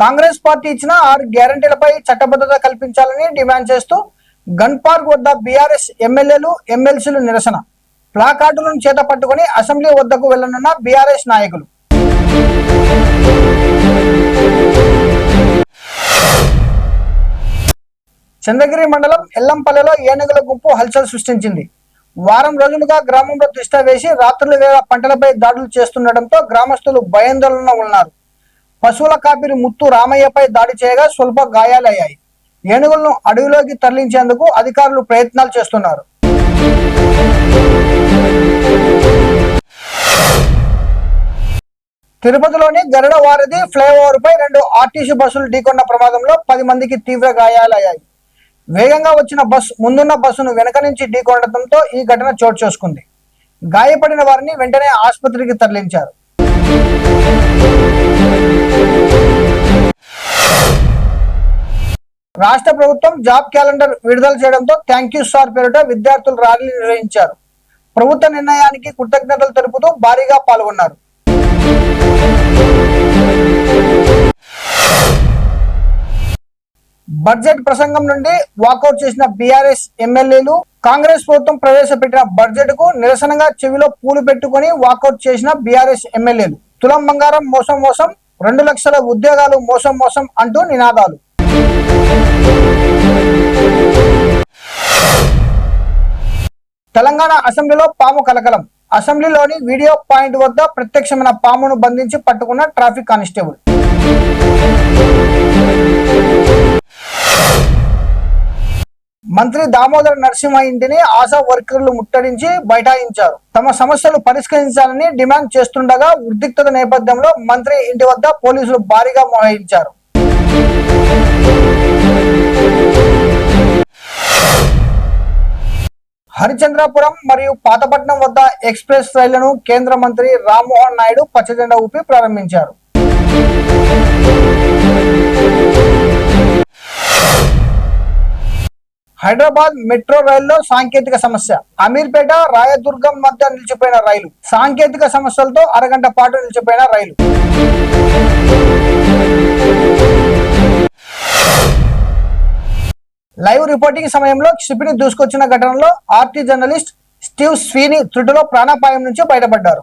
Congress party ఇచ్చిన 6 గ్యారెంటీలపై చట్టబద్ధత కల్పించాలని డిమాండ్ చేస్తూ గన్ పార్క్ వద్ద బీఆర్ఎస్ ఎమ్మెల్యేలు ఎమ్మెల్సీలు నిరసన. ప్లాకార్డులను చేత పట్టుకుని అసెంబ్లీ వద్దకు వెళ్లనున్న బీఆర్ఎస్ నాయకులు. చంద్రగిరి మండలం ఎల్లంపల్లెలో ఏనుగుల గుంపు హల్చల్ సృష్టించింది. వారం రోజులుగా గ్రామంలో తిష్ట వేసి రాత్రుల వేళ పంటలపై దాడులు చేస్తుండటంతో గ్రామస్తులు భయాందోళనలో ఉన్నారు. పశువుల కాపిరి ముత్తు రామయ్యపై దాడి చేయగా స్వల్ప గాయాలయ్యాయి. ఏనుగులను అడవిలోకి తరలించేందుకు అధికారులు ప్రయత్నాలు చేస్తున్నారు. తిరుపతిలోని గరుడ వారధి ఫ్లైఓవర్ పై 2 ఆర్టీసీ బస్సులు ఢీకొన్న ప్రమాదంలో 10 మందికి తీవ్ర గాయాలయ్యాయి. వేగంగా వచ్చిన బస్సు ముందున్న బస్సును వెనక నుంచి ఢీకొనడంతో ఈ ఘటన చోటు చేసుకుంది. గాయపడిన వారిని వెంటనే ఆసుపత్రికి తరలించారు. రాష్ట్ర ప్రభుత్వం జాబ్ క్యాలెండర్ విడుదల చేయడంతో థ్యాంక్ యూ సార్ పేరిట విద్యార్థులు ర్యాలీ నిర్వహించారు. ప్రభుత్వ నిర్ణయానికి కృతజ్ఞతలు తెలుపుతూ భారీగా పాల్గొన్నారు. బడ్జెట్ ప్రసంగం నుండి వాకౌట్ చేసిన బీఆర్ఎస్ ఎమ్మెల్యేలు కాంగ్రెస్ ప్రభుత్వం ప్రవేశపెట్టిన బడ్జెట్ కు నిరసనగా చెవిలో పూలు పెట్టుకుని వాకౌట్ చేసిన బీఆర్ఎస్ ఎమ్మెల్యేలు తులం బంగారం మోసం మోసం, 2 లక్షల ఉద్యోగాలు మోసం మోసం అంటూ నినాదాలు. తెలంగాణ అసెంబ్లీలో పాము కలకలం. అసెంబ్లీలోని వీడియో పాయింట్ వద్ద ప్రత్యక్షమైన పామును బంధించి పట్టుకున్న ట్రాఫిక్ కానిస్టేబుల్. మంత్రి దామోదర నరసింహ ఇంటిని ఆశా వర్కర్లు ముట్టడించి బైఠాయించారు. తమ సమస్యలు పరిష్కరించాలని డిమాండ్ చేస్తుండగా ఉద్రిక్తత నేపథ్యంలో మంత్రి ఇంటి వద్ద పోలీసులు భారీగా మోహరించారు. హరిచంద్రాపురం మరియు పాతపట్నం వద్ద ఎక్స్ప్రెస్ రైళ్లను కేంద్ర మంత్రి రామ్మోహన్ నాయుడు పచ్చజెండా ఊపి ప్రారంభించారు. హైదరాబాద్ మెట్రో రైల్లో సాంకేతిక సమస్య. అమీర్పేట రాయదుర్గం మధ్య నిలిచిపోయిన రైలు. సాంకేతిక సమస్యలతో అరగంట పాటు నిలిచిపోయిన రైలు. లైవ్ రిపోర్టింగ్ సమయంలో క్షిపణి దూసుకొచ్చిన ఘటనలో ఆర్టీ జర్నలిస్ట్ స్టీవ్ స్వీనీ త్రుటిలో ప్రాణాపాయం నుంచి బయటపడ్డారు.